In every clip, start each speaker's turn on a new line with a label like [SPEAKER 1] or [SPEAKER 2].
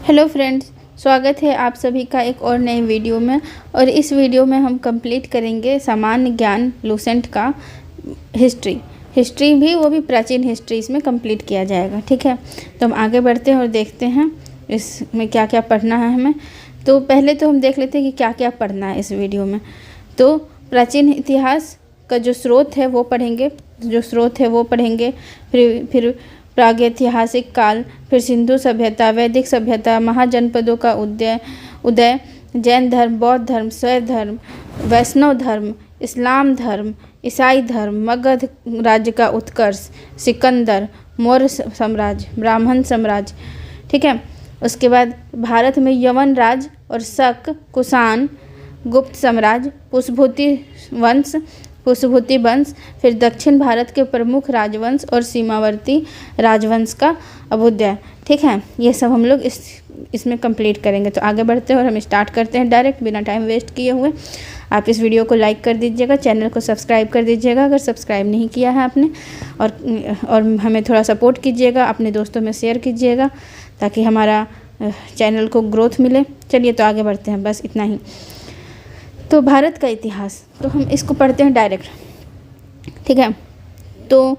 [SPEAKER 1] Hello friends, स्वागत है आप सभी का एक और नए वीडियो में। और इस वीडियो में हम कंप्लीट करेंगे सामान्य ज्ञान लूसेंट का हिस्ट्री भी, वो भी प्राचीन हिस्ट्री इसमें कंप्लीट किया जाएगा। ठीक है, तो हम आगे बढ़ते हैं और देखते हैं इसमें क्या क्या पढ़ना है हमें। तो पहले तो हम देख लेते हैं कि क्या क्या पढ़ना है इस वीडियो में। तो प्राचीन इतिहास का जो स्रोत है वो पढ़ेंगे, फिर प्रागैतिहासिक काल, फिर सिंधु सभ्यता, वैदिक सभ्यता, महाजनपदों का उदय, जैन धर्म, बौद्ध धर्म, शैव धर्म, वैष्णव धर्म, इस्लाम धर्म, ईसाई धर्म, मगध राज्य का उत्कर्ष, सिकंदर, मौर्य साम्राज्य, ब्राह्मण साम्राज्य। ठीक है, उसके बाद भारत में यवन राज और शक, कुषाण, गुप्त साम्राज्य, पुष्यभूति वंश, फिर दक्षिण भारत के प्रमुख राजवंश और सीमावर्ती राजवंश का अभ्युदय। ठीक है, ये सब हम लोग इसमें कंप्लीट करेंगे। तो आगे बढ़ते हैं और हम स्टार्ट करते हैं डायरेक्ट, बिना टाइम वेस्ट किए हुए। आप इस वीडियो को लाइक कर दीजिएगा, चैनल को सब्सक्राइब कर दीजिएगा अगर सब्सक्राइब नहीं किया है आपने, और हमें थोड़ा सपोर्ट कीजिएगा, अपने दोस्तों में शेयर कीजिएगा ताकि हमारा चैनल को ग्रोथ मिले। चलिए तो आगे बढ़ते हैं, बस इतना ही। तो भारत का इतिहास, तो हम इसको पढ़ते हैं डायरेक्ट। ठीक है, तो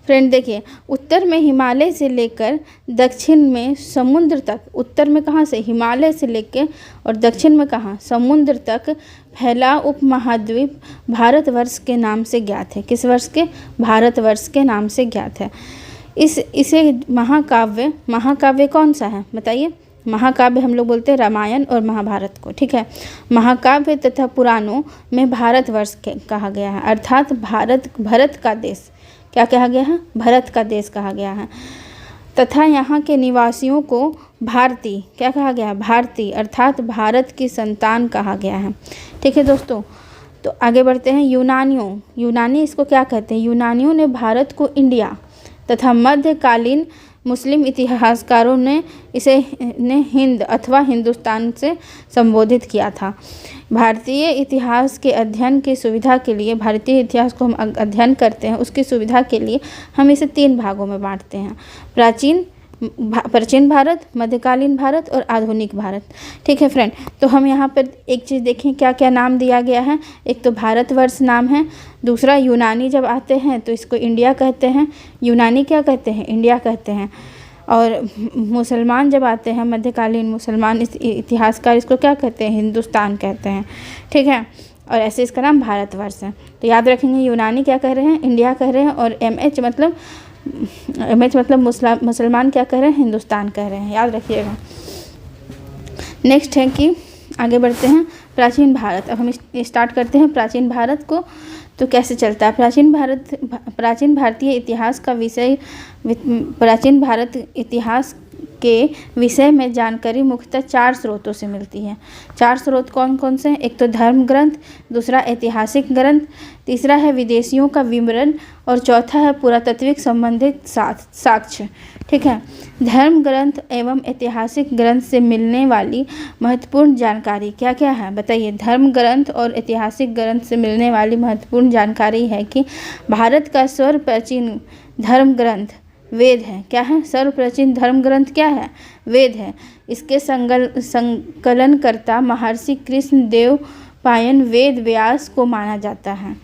[SPEAKER 1] फ्रेंड देखिए, उत्तर में हिमालय से लेकर दक्षिण में समुद्र तक, उत्तर में कहाँ से, हिमालय से लेकर, और दक्षिण में कहाँ, समुद्र तक फैला उपमहाद्वीप भारतवर्ष के नाम से ज्ञात है। किस वर्ष के, भारतवर्ष के नाम से ज्ञात है। इसे महाकाव्य कौन सा है बताइए। महाकाव्य हम लोग बोलते हैं रामायण और महाभारत को। ठीक है, महाकाव्य तथा पुराणों में भारतवर्ष कहा गया है, अर्थात भरत का देश। क्या कहा गया है, भरत का देश कहा गया है। तथा यहाँ के निवासियों को भारती, क्या कहा गया है, भारती, अर्थात भारत की संतान कहा गया है। ठीक है दोस्तों, तो आगे बढ़ते हैं। यूनानी इसको क्या कहते हैं, यूनानियों ने भारत को इंडिया तथा मध्यकालीन मुस्लिम इतिहासकारों ने इसे हिंद अथवा हिंदुस्तान से संबोधित किया था। भारतीय इतिहास के अध्ययन की सुविधा के लिए, भारतीय इतिहास को हम अध्ययन करते हैं उसकी सुविधा के लिए हम इसे 3 भागों में बांटते हैं, प्राचीन भारत, मध्यकालीन भारत और आधुनिक भारत। ठीक है फ्रेंड, तो हम यहाँ पर एक चीज़ देखें क्या क्या नाम दिया गया है। एक तो भारतवर्ष नाम है, दूसरा यूनानी जब आते हैं तो इसको इंडिया कहते हैं, यूनानी क्या कहते हैं, इंडिया कहते हैं। और मुसलमान जब आते हैं, मध्यकालीन मुसलमान इतिहासकार इसको क्या कहते हैं, हिंदुस्तान कहते हैं। ठीक है, और ऐसे इसका नाम भारतवर्ष है। तो याद रखेंगे, यूनानी क्या कह रहे हैं, इंडिया कह रहे हैं, और एमएच मतलब मुसलमान क्या कह रहे हैं, हिंदुस्तान कह रहे हैं, याद रखिएगा। नेक्स्ट है कि आगे बढ़ते हैं, प्राचीन भारत। अब हम स्टार्ट करते हैं प्राचीन भारत को। तो कैसे चलता है प्राचीन भारतीय इतिहास का विषय, प्राचीन भारत इतिहास के विषय में जानकारी मुख्यतः 4 स्रोतों से मिलती है। 4 स्रोत कौन कौन से हैं, एक तो धर्म ग्रंथ, दूसरा ऐतिहासिक ग्रंथ, तीसरा है विदेशियों का विवरण, और चौथा है पुरातात्विक संबंधित साक्ष्य। ठीक है, धर्म ग्रंथ एवं ऐतिहासिक ग्रंथ से मिलने वाली महत्वपूर्ण जानकारी क्या क्या है बताइए। धर्म ग्रंथ और ऐतिहासिक ग्रंथ से मिलने वाली महत्वपूर्ण जानकारी है कि भारत का सर्वप्राचीन धर्म ग्रंथ वेद है। क्या है, सर्वप्राचीन धर्म ग्रंथ क्या है, वेद है। इसके संकलनकर्ता महर्षि कृष्ण देव पायन वेद व्यास को माना जाता है।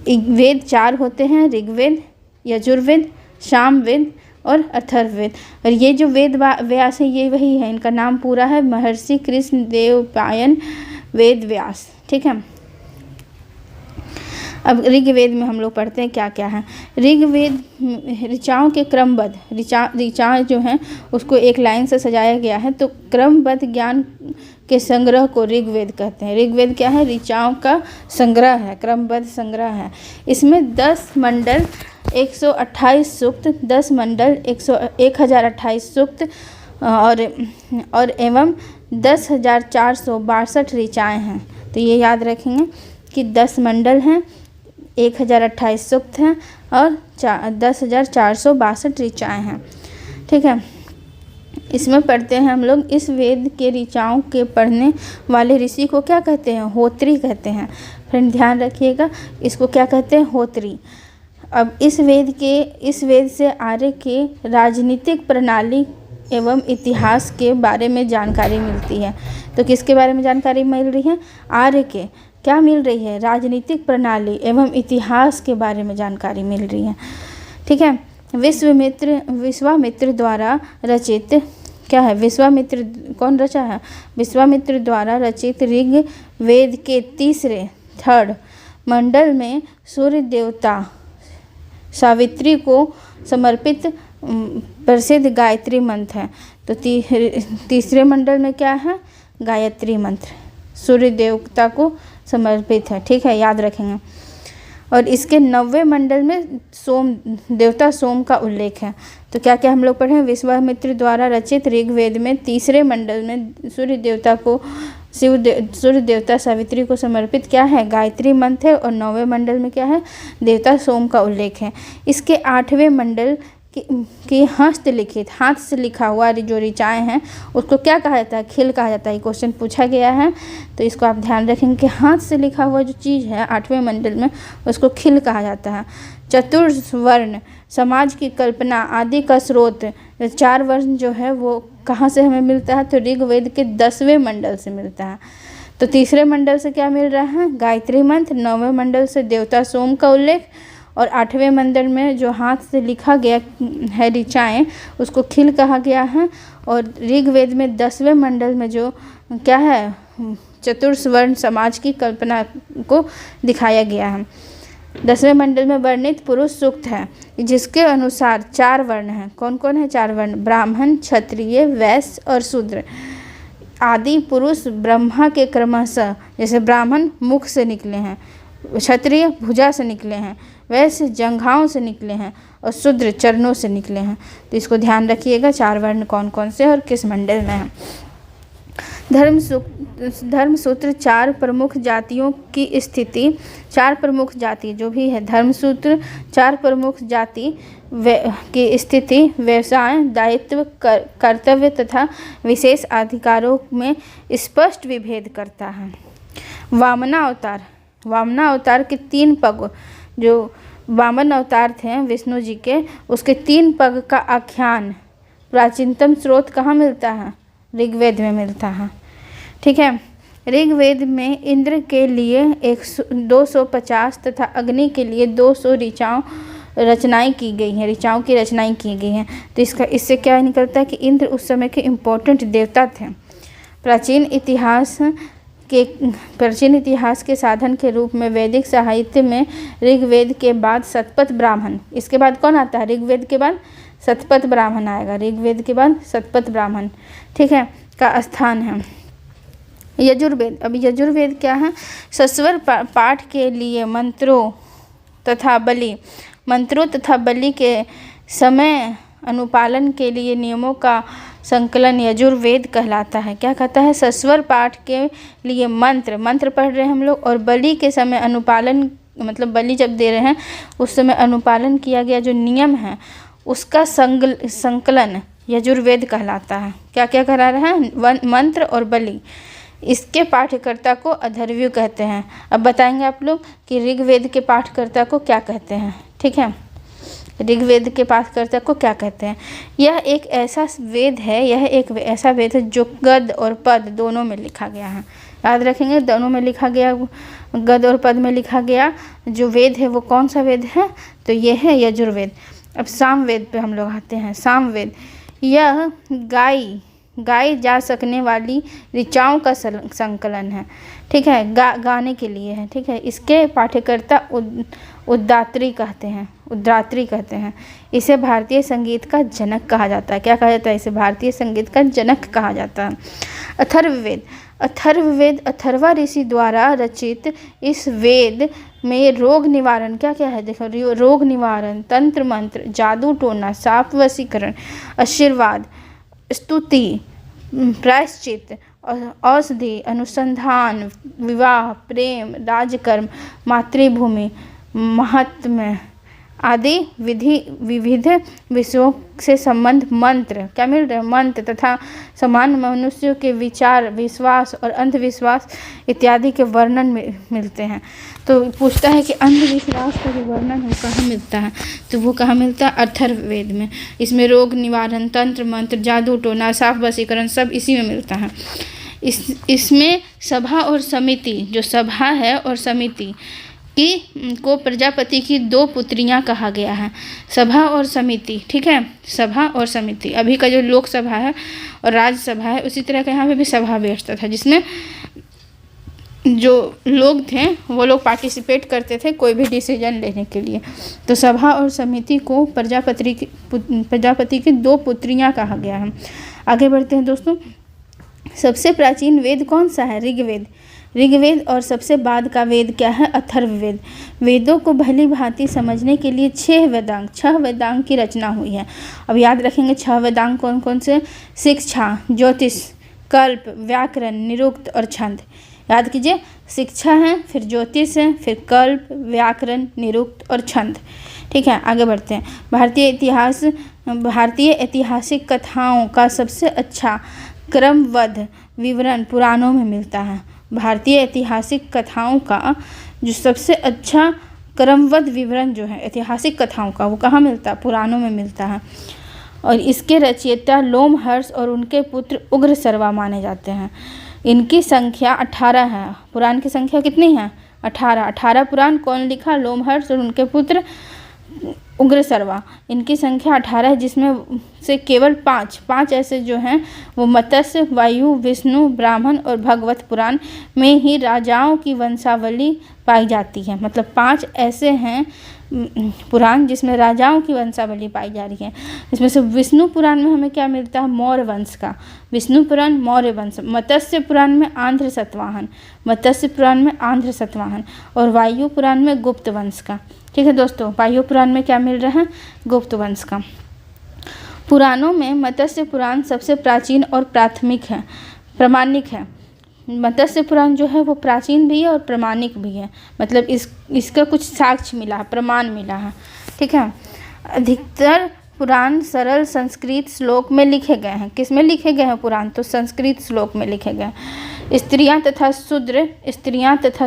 [SPEAKER 1] वेद 4 होते हैं, ऋग्वेद, यजुर्वेद, सामवेद और अथर्ववेद। और ये जो वेद व्यास है ये वही है, इनका नाम पूरा है महर्षि कृष्ण देव पायन वेद व्यास। ठीक है, अब ऋग्वेद में हम लोग पढ़ते हैं क्या क्या है। ऋग्वेद ऋचाओं के क्रमबद्ध, ऋचा जो हैं उसको एक लाइन से सजाया गया है, तो क्रमबद्ध ज्ञान के संग्रह को ऋग्वेद कहते हैं। ऋग्वेद क्या है, ऋचाओं का संग्रह है, क्रमबद्ध संग्रह है। इसमें 10 मंडल 128 सूक्त, 10 मंडल 1028 सूक्त और एवं 10,462 ऋचाएँ हैं। तो ये याद रखेंगे कि 10 मंडल हैं, 1028 सूक्त हैं और 10,462 ऋचाएँ हैं। ठीक है, इसमें पढ़ते हैं हम लोग। इस वेद के ऋचाओं के पढ़ने वाले ऋषि को क्या कहते हैं, होत्री कहते हैं। फ्रेंड ध्यान रखिएगा, इसको क्या कहते हैं, होत्री। अब इस वेद से आर्य के राजनीतिक प्रणाली एवं इतिहास के बारे में जानकारी मिलती है। तो किसके बारे में जानकारी मिल रही है? आर्य के क्या मिल रही है? राजनीतिक प्रणाली एवं इतिहास के बारे में जानकारी मिल रही है। ठीक है। विश्वामित्र द्वारा रचित क्या है? विश्वामित्र कौन रचा है? विश्वामित्र द्वारा रचित ऋग्वेद के थर्ड मंडल में सूर्य देवता सावित्री को समर्पित प्रसिद्ध गायत्री मंत्र है। तो तीसरे मंडल में क्या है? गायत्री मंत्र सूर्य देवता को समर्पित है। ठीक है, याद रखेंगे। और इसके 90वें मंडल में देवता सोम का उल्लेख है। तो क्या क्या हम लोग पढ़े? विश्वामित्र द्वारा रचित ऋग्वेद में तीसरे मंडल में सूर्य देवता सावित्री को समर्पित क्या है? गायत्री मंत्र है। और 9वें मंडल में क्या है? देवता सोम का उल्लेख है। इसके 8वें मंडल की हस्तलिखित, हाथ से लिखा हुआ जो ऋचाएँ हैं उसको क्या कहा जाता है? खिल कहा जाता है। क्वेश्चन पूछा गया है तो इसको आप ध्यान रखेंगे कि हाथ से लिखा हुआ जो चीज़ है 8वें मंडल में उसको खिल कहा जाता है। चतुर्वर्ण समाज की कल्पना आदि का स्रोत 4 वर्ण जो है वो कहाँ से हमें मिलता है? तो ऋग्वेद के 10वें मंडल से मिलता है। तो तीसरे मंडल से क्या मिल रहा है? गायत्री मंत्र। 9वें मंडल से देवता सोम का उल्लेख। और 8वें मंडल में जो हाथ से लिखा गया है ऋचाएँ उसको खिल कहा गया है। और ऋग्वेद में 10वें मंडल में जो क्या है? चतुर्वर्ण समाज की कल्पना को दिखाया गया है। 10वें मंडल में वर्णित पुरुष सूक्त है जिसके अनुसार 4 वर्ण हैं। कौन कौन है 4 वर्ण? ब्राह्मण, क्षत्रिय, वैश्य और शूद्र। आदि पुरुष ब्रह्मा के क्रमशः, जैसे ब्राह्मण मुख से निकले हैं, क्षत्रिय भुजा से निकले हैं, वैश्य जंघाओं से निकले हैं और शूद्र चरणों से निकले हैं। तो इसको ध्यान रखिएगा 4 वर्ण कौन कौन से और किस मंडल में हैं। धर्मसूत्र 4 प्रमुख जातियों की स्थिति। 4 प्रमुख जाति जो भी है धर्मसूत्र 4 प्रमुख जाति की स्थिति, व्यवसाय, दायित्व, कर्तव्य तथा विशेष अधिकारों में स्पष्ट विभेद करता है। वामना अवतार के 3 पग, जो वामन अवतार थे विष्णु जी के, उसके 3 पग का आख्यान प्राचीनतम स्रोत कहाँ मिलता है? ऋग्वेद में मिलता है। ठीक है। ऋग्वेद में इंद्र के लिए 250 तथा अग्नि के लिए 200 रचनाएं की गई हैं, ऋचाओं की रचनाएं की गई हैं। तो इससे क्या निकलता है कि इंद्र उस समय के इम्पोर्टेंट देवता थे। प्राचीन इतिहास के साधन के रूप में वैदिक साहित्य में ऋग्वेद के बाद शतपथ ब्राह्मण, इसके बाद कौन आता है? ऋग्वेद के बाद शतपथ ब्राह्मण आएगा। ऋग्वेद के बाद शतपथ ब्राह्मण, ठीक है, का स्थान है। यजुर्वेद, अब यजुर्वेद क्या है? सस्वर पाठ के लिए मंत्रों तथा बलि के समय अनुपालन के लिए नियमों का संकलन यजुर्वेद कहलाता है। क्या कहता है? सस्वर पाठ के लिए मंत्र पढ़ रहे हैं हम लोग, और बलि के समय अनुपालन, मतलब बलि जब दे रहे हैं उस समय अनुपालन किया गया जो नियम है उसका संकलन यजुर्वेद कहलाता है। क्या क्या करा रहा है? मंत्र और बलि। इसके पाठ्यकर्ता को अथर्वण कहते हैं। अब बताएंगे आप लोग कि ऋग्वेद के पाठकर्ता को क्या कहते हैं। ठीक है, ऋग्वेद के पाठकर्ता को क्या कहते हैं? यह एक ऐसा वेद है जो गद और पद दोनों में लिखा गया है। याद रखेंगे, दोनों में लिखा गया, गद और पद में लिखा गया जो वेद है वो कौन सा वेद है? तो ये है यजुर्वेद। अब सामवेद पे हम लोग आते हैं। सामवेद यह गाई जा सकने वाली ऋचाओं का संकलन है। ठीक है, गाने के लिए है। ठीक है, इसके पाठ्यकर्ता उद्धात्री कहते हैं। इसे भारतीय संगीत का जनक कहा जाता है। क्या कहा जाता है? इसे भारतीय संगीत का जनक कहा जाता है। अथर्ववेद अथर्वा ऋषि द्वारा रचित इस वेद में रोग निवारण क्या क्या है? देखो, रोग निवारण, तंत्र मंत्र, जादू टोना, साप वशीकरण, आशीर्वाद, स्तुति, प्रायश्चित, औषधि, अनुसंधान, विवाह, प्रेम, राजकर्म, मातृभूमि, महात्म्य आदि विविध विषयों से संबंध मंत्र क्या मिल रहे हैं, मंत्र तथा समान मनुष्यों के विचार, विश्वास और अंधविश्वास इत्यादि के वर्णन मिलते हैं। तो पूछता है कि अंधविश्वास का जो वर्णन है कहाँ मिलता है, तो वो कहाँ मिलता है, अथर्ववेद में। इसमें रोग निवारण, तंत्र मंत्र, जादू टोना, साफ वशीकरण सब इसी में मिलता है। इसमें सभा और समिति, जो सभा है और समिति को प्रजापति की 2 पुत्रियां कहा गया है। सभा और समिति, ठीक है, सभा और समिति। अभी का जो लोकसभा है और राज्यसभा है उसी तरह का यहाँ पे भी सभा व्यवस्था था, जिसमें जो लोग थे वो लोग पार्टिसिपेट करते थे कोई भी डिसीजन लेने के लिए। तो सभा और समिति को प्रजापति की 2 पुत्रियां कहा गया है। आगे बढ़ते हैं दोस्तों। सबसे प्राचीन वेद कौन सा है, ऋग्वेद और सबसे बाद का वेद क्या है, अथर्ववेद। वेदों को भली भांति समझने के लिए 6 वेदांग की रचना हुई है। अब याद रखेंगे 6 वेदांग कौन कौन से, शिक्षा, ज्योतिष, कल्प, व्याकरण, निरुक्त और छंद। याद कीजिए, शिक्षा है, फिर ज्योतिष है, फिर कल्प, व्याकरण, निरुक्त और छंद। ठीक है, आगे बढ़ते हैं। भारतीय ऐतिहासिक कथाओं का सबसे अच्छा क्रमबद्ध विवरण पुराणों में मिलता है। भारतीय ऐतिहासिक कथाओं का जो सबसे अच्छा क्रमबद्ध विवरण जो है ऐतिहासिक कथाओं का, वो कहाँ मिलता है, पुराणों में मिलता है। और इसके रचयिता लोमहर्ष और उनके पुत्र उग्रसर्वा माने जाते हैं। इनकी संख्या 18 है। पुराण की संख्या कितनी है, 18 पुराण कौन लिखा, लोमहर्ष और उनके पुत्र उग्रसर्वा। इनकी संख्या 18 है, जिसमें से केवल 5 ऐसे जो हैं वो मत्स्य, वायु, विष्णु, ब्राह्मण और भगवत पुराण में ही राजाओं की वंशावली पाई जाती है। मतलब 5 ऐसे हैं पुराण जिसमें राजाओं की वंशावली पाई जा रही है। इसमें से विष्णु पुराण में हमें क्या मिलता है, मौर्य वंश का, विष्णु पुराण मौर्य वंश। मत्स्य पुराण में आंध्र सतवाहन, और वायु पुराण में गुप्त वंश का। ठीक है दोस्तों, वायु पुराण में क्या मिल रहा है, गुप्त वंश का। पुराणों में मत्स्य पुराण सबसे प्राचीन और प्रामाणिक है। मत्स्य पुराण जो है वो प्राचीन भी है और प्रामाणिक भी है, मतलब इसका कुछ साक्ष्य मिला है, प्रमाण मिला है। ठीक है, अधिकतर पुराण सरल संस्कृत श्लोक में लिखे गए हैं। किस में लिखे गए हैं पुराण, तो संस्कृत श्लोक में लिखे गए हैं। स्त्रियां तथा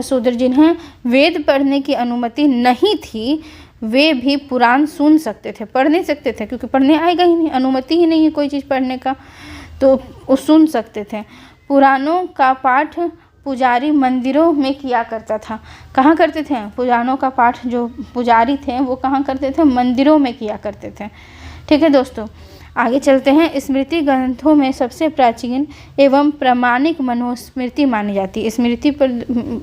[SPEAKER 1] शूद्र जिन्हें वेद पढ़ने की अनुमति नहीं थी, वे भी पुराण सुन सकते थे, पढ़ नहीं सकते थे क्योंकि पढ़ने आएगा ही नहीं, अनुमति ही नहीं है कोई चीज़ पढ़ने का, तो वो सुन सकते थे। पुराणों का पाठ पुजारी मंदिरों में किया करता था। कहाँ करते थे, पुराणों का पाठ जो पुजारी थे वो कहाँ करते थे, मंदिरों में किया करते थे। ठीक है दोस्तों, आगे चलते हैं। स्मृति ग्रंथों में सबसे प्राचीन एवं प्रामाणिक मनुस्मृति मानी जाती है। स्मृति पर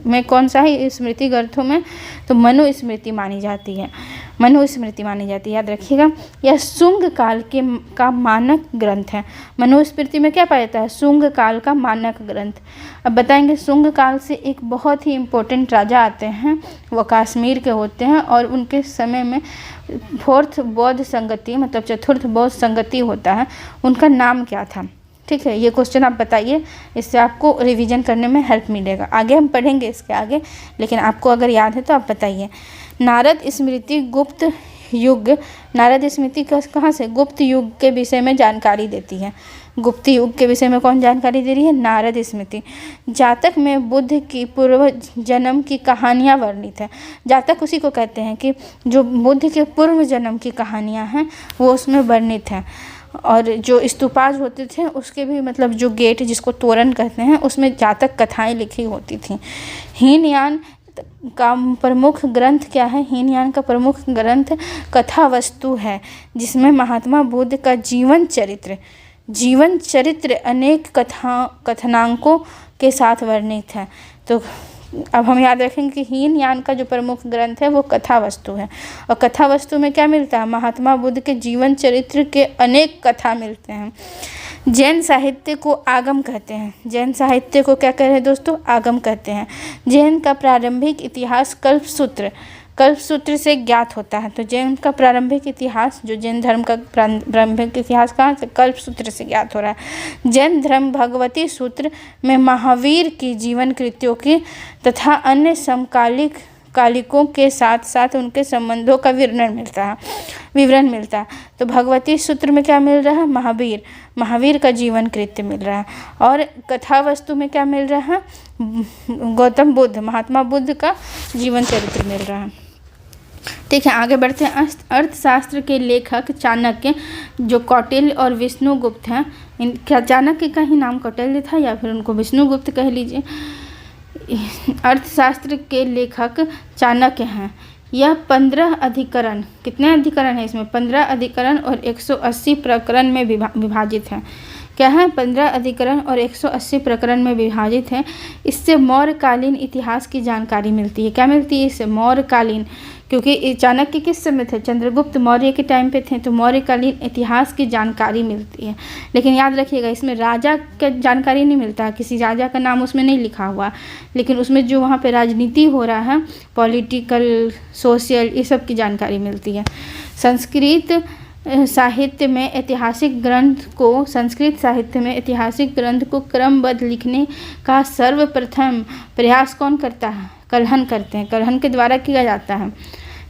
[SPEAKER 1] में कौन सा है, स्मृति ग्रंथों में तो मनुस्मृति मानी जाती है, याद रखिएगा। यह शुंग काल का मानक ग्रंथ है। मनुस्मृति में क्या पाया जाता है, शुंग काल का मानक ग्रंथ। अब बताएंगे, शुंग काल से एक बहुत ही इम्पोर्टेंट राजा आते हैं, वो कश्मीर के होते हैं, और उनके समय में 4th बौद्ध संगति मतलब 4th बौद्ध संगति होता है, उनका नाम क्या था। ठीक है, ये क्वेश्चन आप बताइए, इससे आपको रिवीजन करने में हेल्प मिलेगा। आगे हम पढ़ेंगे इसके आगे, लेकिन आपको अगर याद है तो आप बताइए। नारद स्मृति कहाँ से, गुप्त युग के विषय में जानकारी देती है। गुप्त युग के विषय में कौन जानकारी दे रही है, नारद स्मृति। जातक में बुद्ध की पूर्व जन्म की कहानियाँ वर्णित है। जातक उसी को कहते हैं कि जो बुद्ध के पूर्व जन्म की कहानियाँ हैं वो उसमें वर्णित हैं। और जो स्तूपाज होते थे उसके भी मतलब जो गेट जिसको तोरण कहते हैं उसमें जातक कथाएं लिखी होती थी। हीनयान का प्रमुख ग्रंथ क्या है, हीनयान का प्रमुख ग्रंथ कथा वस्तु है, जिसमें महात्मा बुद्ध का जीवन चरित्र अनेक कथनांकों के साथ वर्णित है। तो अब हम याद रखेंगे कि हीनयान का जो प्रमुख ग्रंथ है वो कथा वस्तु है, और कथा वस्तु में क्या मिलता है, महात्मा बुद्ध के जीवन चरित्र के अनेक कथा मिलते हैं। जैन साहित्य को आगम कहते हैं। जैन साहित्य को क्या कह रहे हैं दोस्तों, आगम कहते हैं। जैन का प्रारंभिक इतिहास कल्पसूत्र से ज्ञात होता है। तो जैन का प्रारंभिक इतिहास, जो जैन धर्म का प्रारंभिक इतिहास कहाँ से, कल्पसूत्र से ज्ञात हो रहा है। जैन धर्म भगवती सूत्र में महावीर की जीवन कृत्यों की तथा अन्य समकालिक कालिकों के साथ साथ उनके संबंधों का विवरण मिलता है। तो भगवती सूत्र में क्या मिल रहा है? महावीर का जीवन कृत्य मिल रहा है। और कथा वस्तु में क्या मिल रहा है? गौतम बुद्ध, महात्मा बुद्ध का जीवन चरित्र मिल रहा है। ठीक है, आगे बढ़ते हैं। अर्थशास्त्र के लेखक चाणक्य, जो कौटिल्य और विष्णुगुप्त हैं, क्या चाणक्य का ही नाम कौटिल्य था या फिर उनको विष्णुगुप्त कह लीजिए। अर्थशास्त्र के लेखक चाणक्य हैं। यह 15 अधिकरण, कितने अधिकरण है इसमें? 15 अधिकरण और 180 प्रकरण में विभाजित है। क्या है? 15 अधिकरण और 180 प्रकरण में विभाजित है। इससे मौर्यकालीन इतिहास की जानकारी मिलती है। क्या मिलती है इससे? मौर्यकालीन, क्योंकि चाणक्य किस समय थे? चंद्रगुप्त मौर्य के टाइम पे थे, तो मौर्यकालीन इतिहास की जानकारी मिलती है। लेकिन याद रखिएगा, इसमें राजा का जानकारी नहीं मिलता, किसी राजा का नाम उसमें नहीं लिखा हुआ, लेकिन उसमें जो वहाँ पे राजनीति हो रहा है, पॉलिटिकल, सोशल, ये सब की जानकारी मिलती है। संस्कृत साहित्य में ऐतिहासिक ग्रंथ को क्रमबद्ध लिखने का सर्वप्रथम प्रयास कौन करता है? कल्हण करते हैं। कल्हण के द्वारा किया जाता है।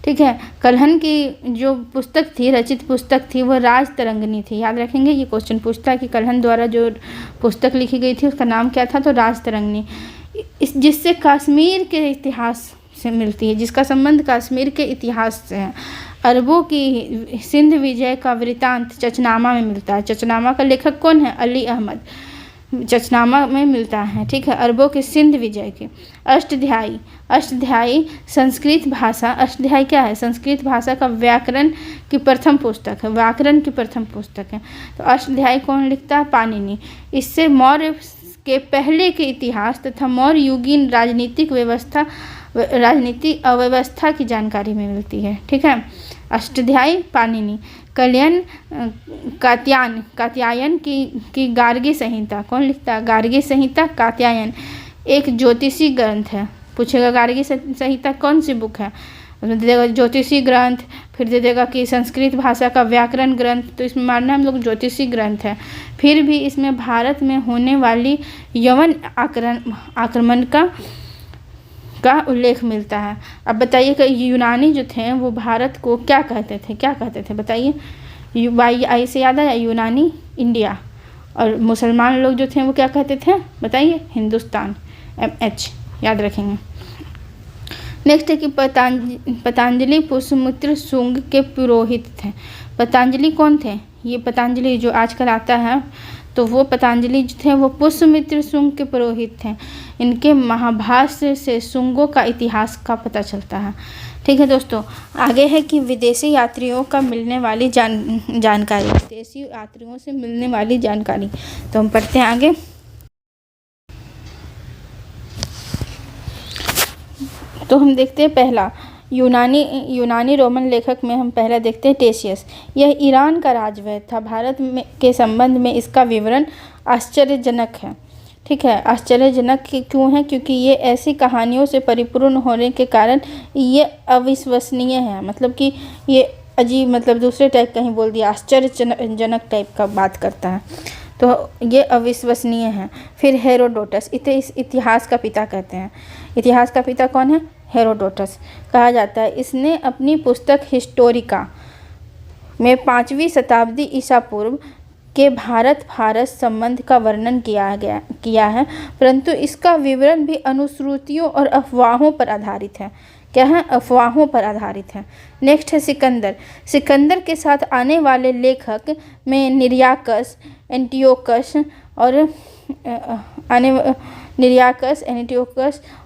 [SPEAKER 1] ठीक है, कल्हण की जो पुस्तक थी, रचित पुस्तक थी, वो राजतरंगिणी थी। याद रखेंगे, ये क्वेश्चन पूछता है कि कल्हण द्वारा जो पुस्तक लिखी गई थी उसका नाम क्या था? तो राजतरंगिणी। जिससे कश्मीर के इतिहास से मिलती है, जिसका संबंध कश्मीर के इतिहास से है। अरबों की सिंध विजय का वृतांत चचनामा में मिलता है। चचनामा का लेखक कौन है? अली अहमद, चचनामा में मिलता है। ठीक है, अरबों के सिंध विजय के। अष्टध्यायी संस्कृत भाषा, अष्टध्यायी क्या है? संस्कृत भाषा का व्याकरण की प्रथम पुस्तक है। तो अष्टध्यायी कौन लिखता है? पाणिनि। इससे मौर्य के पहले के इतिहास तथा मौर्य युगीन राजनीति अव्यवस्था की जानकारी में मिलती है। ठीक है, अष्टध्यायी पाणिनि। कात्यायन की गार्गी संहिता कौन लिखता है? गार्गी संहिता कात्यायन एक ज्योतिषी ग्रंथ है। पूछेगा गार्गी संहिता कौन सी बुक है? उसमें दे देगा ज्योतिषी ग्रंथ, फिर दे देगा कि संस्कृत भाषा का व्याकरण ग्रंथ, तो इसमें मानना हम लोग ज्योतिषी ग्रंथ है। फिर भी इसमें भारत में होने वाली यवन आक्रमण का उल्लेख मिलता है। अब बताइए कि यूनानी जो थे वो भारत को क्या कहते थे? बताइए, आई से याद आया, यूनानी इंडिया, और मुसलमान लोग जो थे वो क्या कहते थे? बताइए, हिंदुस्तान, MH याद रखेंगे। नेक्स्ट है कि पतंजलि पुष्यमित्र शुंग के पुरोहित थे। पतंजलि कौन थे? ये पतंजलि जो आजकल आता है, तो वो पतंजलि जो थे वो पुष्यमित्र शुंग के पुरोहित थे। इनके महाभाष्य से शुंगों का इतिहास का पता चलता है। ठीक है दोस्तों, आगे है कि विदेशी यात्रियों का मिलने वाली जानकारी, विदेशी यात्रियों से मिलने वाली जानकारी। तो हम पढ़ते हैं आगे। तो हम देखते हैं पहला, यूनानी रोमन लेखक में हम पहला देखते हैं टेशियस। यह ईरान का राजवैद्य था। भारत में के संबंध में इसका विवरण आश्चर्यजनक है। ठीक है, आश्चर्यजनक क्यों है? क्योंकि ये ऐसी कहानियों से परिपूर्ण होने के कारण ये अविश्वसनीय है। मतलब कि ये अजीब, मतलब दूसरे टाइप का ही बोल दिया, आश्चर्यजनक टाइप का बात करता है, तो ये अविश्वसनीय है। फिर हेरोडोटस, इसे इतिहास का पिता कहते हैं। इतिहास का पिता कौन है? हेरोडोटस कहा जाता है। इसने अपनी पुस्तक हिस्टोरिका में 5वीं शताब्दी ईसा पूर्व के भारत फारस संबंध का वर्णन किया है, परंतु इसका विवरण भी अनुश्रुतियों और अफवाहों पर आधारित है। क्या है? अफवाहों पर आधारित है। नेक्स्ट है सिकंदर के साथ आने वाले लेखक में निरियाकस, एंटियोकस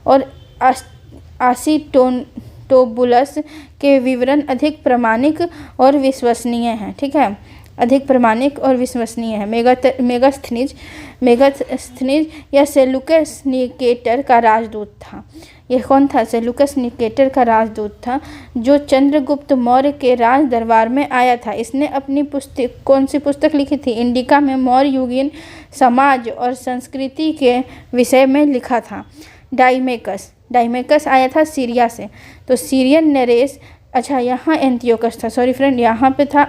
[SPEAKER 1] और आसिटोबुलस के विवरण अधिक प्रामाणिक और विश्वसनीय हैं। ठीक है, अधिक प्रामाणिक और विश्वसनीय है। मेगास्थनीज या सेलुकस निकेटर का राजदूत था। यह कौन था? सेलुकस निकेटर का राजदूत था, जो चंद्रगुप्त मौर्य के राज दरबार में आया था। इसने अपनी पुस्तक, कौन सी पुस्तक लिखी थी? इंडिका में मौर्य युगीन समाज और संस्कृति के विषय में लिखा था। डाइमेकस आया था सीरिया से, तो सीरियन नरेश, अच्छा यहाँ एंटियोकस था, सॉरी फ्रेंड, यहाँ पे था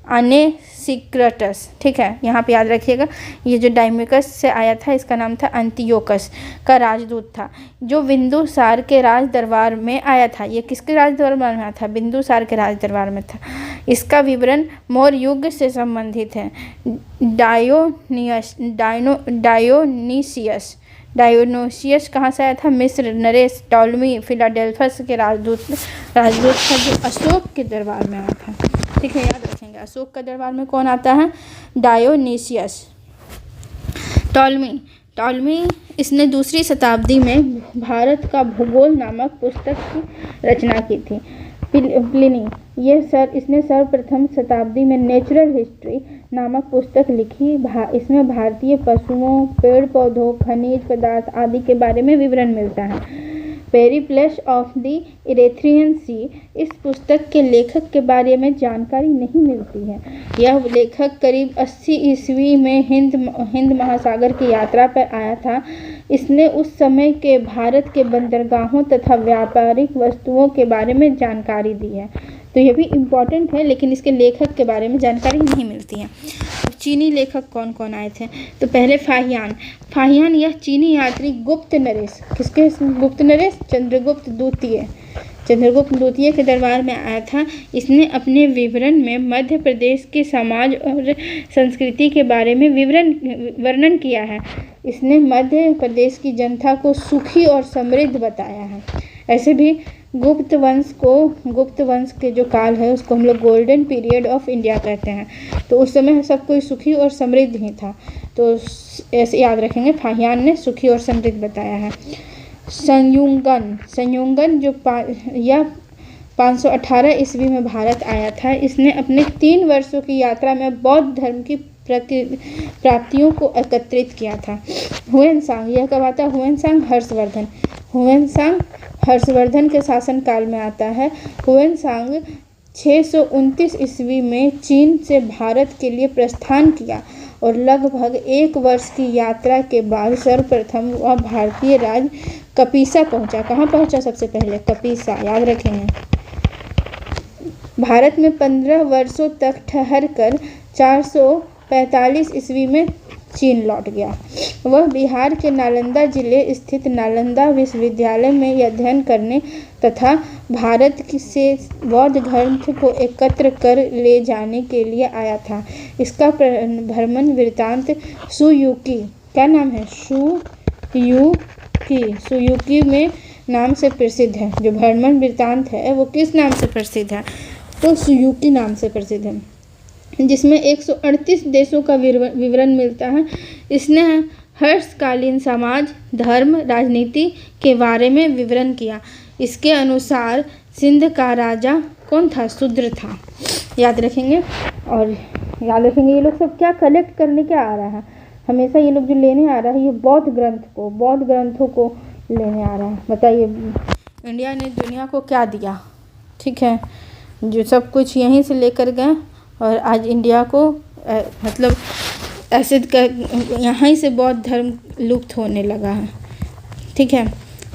[SPEAKER 1] अनेसिक्राटस, ठीक है, यहाँ पे याद रखिएगा। ये जो डायमिकस से आया था इसका नाम था अंतियोकस का राजदूत था, जो बिंदुसार के राज दरबार में आया था। ये किसके राज दरबार में आया था? बिंदुसार के राज दरबार में था। इसका विवरण मौर्य युग से संबंधित है। डायोनीसियस कहाँ से आया था? मिस्र। नरेश टॉलमी फिलाडेल्फस के राजदूत था, जो अशोक के दरबार में आया था, ठीक है, याद रखेंगे। अशोक के दरबार में कौन आता है? डायोनीसियस। टॉलमी इसने 2री शताब्दी में भारत का भूगोल नामक पुस्तक की रचना की थी। प्लिनी इसने सर्वप्रथम शताब्दी में नेचुरल हिस्ट्री नामक पुस्तक लिखी। इसमें भारतीय पशुओं, पेड़ पौधों, खनिज पदार्थ आदि के बारे में विवरण मिलता है। पेरिप्लस ऑफ द इरेथ्रियन सी, इस पुस्तक के लेखक के बारे में जानकारी नहीं मिलती है। यह लेखक करीब 80 ईस्वी में हिंद महासागर की यात्रा पर आया था। इसने उस समय के भारत के बंदरगाहों तथा व्यापारिक वस्तुओं के बारे में जानकारी दी है। तो ये भी इम्पॉर्टेंट है, लेकिन इसके लेखक के बारे में जानकारी नहीं मिलती है। चीनी लेखक कौन कौन आए थे? तो पहले फाहियान यह चीनी यात्री गुप्त नरेश, किसके गुप्त नरेश? चंद्रगुप्त द्वितीय के दरबार में आया था। इसने अपने विवरण में मध्य प्रदेश के समाज और संस्कृति के बारे में वर्णन किया है। इसने मध्य प्रदेश की जनता को सुखी और समृद्ध बताया है। ऐसे भी गुप्त वंश के जो काल है उसको हम लोग गोल्डन पीरियड ऑफ इंडिया कहते हैं। तो उस समय सब कोई सुखी और समृद्ध ही था, तो ऐसे याद रखेंगे। फाहियान ने सुखी और समृद्ध बताया है। संयुंगन जो 518 ईस्वी में भारत आया था। इसने अपने 3 वर्षों की यात्रा में बौद्ध धर्म की प्राप्तियों को एकत्रित किया था। हुएनसांग, यह कब आता है? हुएनसांग हर्षवर्धन के शासनकाल में आता है। हुएनसांग 629 ईस्वी में चीन से भारत के लिए प्रस्थान किया और लगभग 1 वर्ष की यात्रा के बाद सर्वप्रथम वह भारतीय राज्य कपीसा पहुंचा। कहाँ पहुंचा? सबसे पहले कपीसा, याद रखेंगे। भारत में 15 वर्षों तक ठहर कर 445 ईस्वी में चीन लौट गया। वह बिहार के नालंदा जिले स्थित नालंदा विश्वविद्यालय में अध्ययन करने तथा भारत से बौद्ध ग्रंथ को एकत्र कर ले जाने के लिए आया था। इसका भ्रमण वृत्तांत सुयुकी, क्या नाम है? सुयुकी में नाम से प्रसिद्ध है। जो भ्रमण वृत्तांत है वो किस नाम से प्रसिद्ध है? तो सुयुकी नाम से प्रसिद्ध है, जिसमें 138 देशों का विवरण मिलता है। इसने हर्षकालीन समाज, धर्म, राजनीति के बारे में विवरण किया। इसके अनुसार सिंध का राजा कौन था? शूद्र था, याद रखेंगे। और याद रखेंगे ये लोग सब क्या कलेक्ट करने क्या आ रहा है? हमेशा ये लोग जो लेने आ रहा है ये बौद्ध ग्रंथों को लेने आ रहा है। बताइए इंडिया ने दुनिया को क्या दिया? ठीक है, जो सब कुछ यहीं से लेकर गए और आज इंडिया को मतलब ऐसे यहाँ से बौद्ध धर्म लुप्त होने लगा है, ठीक है।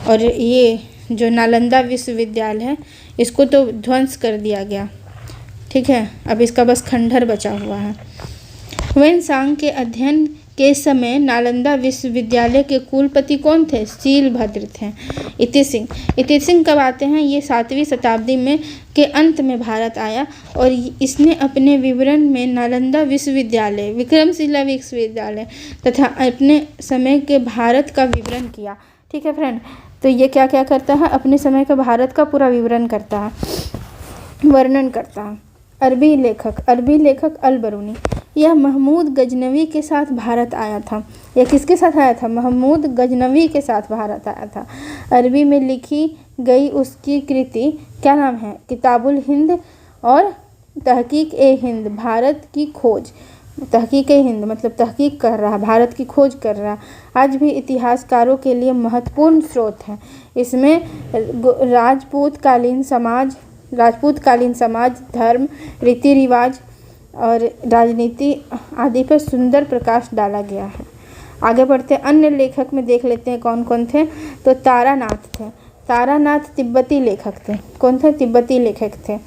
[SPEAKER 1] और ये जो नालंदा विश्वविद्यालय है इसको तो ध्वंस कर दिया गया, ठीक है। अब इसका बस खंडहर बचा हुआ है। हुएनसांग के अध्ययन के समय नालंदा विश्वविद्यालय के कुलपति कौन थे? शीलभद्र थे। इति सिंह कब आते हैं? ये 7वीं शताब्दी में के अंत में भारत आया और इसने अपने विवरण में नालंदा विश्वविद्यालय, विक्रमशिला विश्वविद्यालय तथा अपने समय के भारत का विवरण किया, ठीक है फ्रेंड। तो ये क्या क्या करता है? अपने समय का भारत का पूरा विवरण करता है, वर्णन करता है। अरबी लेखक अल बरूनी, यह महमूद गजनवी के साथ भारत आया था। यह किसके साथ आया था? महमूद गजनवी के साथ भारत आया था। अरबी में लिखी गई उसकी कृति क्या नाम है? किताबुल हिंद और तहकीक ए हिंद, भारत की खोज। तहकीक ए हिंद मतलब तहकीक कर रहा, भारत की खोज कर रहा। आज भी इतिहासकारों के लिए महत्वपूर्ण स्रोत है। इसमें राजपूतकालीन समाज, धर्म, रीति रिवाज और राजनीति आदि पर सुंदर प्रकाश डाला गया है। आगे बढ़ते अन्य लेखक में देख लेते हैं कौन कौन थे। तो तारानाथ थे। तारानाथ तिब्बती लेखक थे। कौन थे? तिब्बती लेखक थे।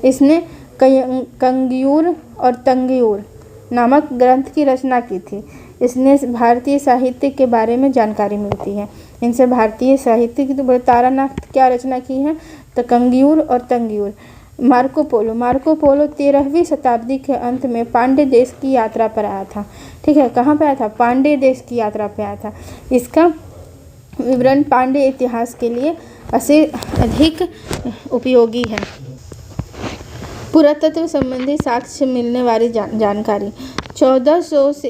[SPEAKER 1] इसने कंगयूर और तंगयूर नामक ग्रंथ की रचना की थी। इसने भारतीय साहित्य के बारे में जानकारी मिलती है। इनसे भारतीय साहित्य की तो बड़े तारानाथ क्या रचना की है, तो कंगयूर और तंगयूर। मार्को पोलो 13वीं शताब्दी के अंत में पांड्य देश की यात्रा पर आया था। ठीक है, कहाँ पे आया था? पांड्य देश की यात्रा पे आया था। इसका विवरण पांड्य इतिहास के लिए अधिक उपयोगी है। पुरातत्व संबंधी साक्ष्य मिलने वाली जानकारी। 1400 से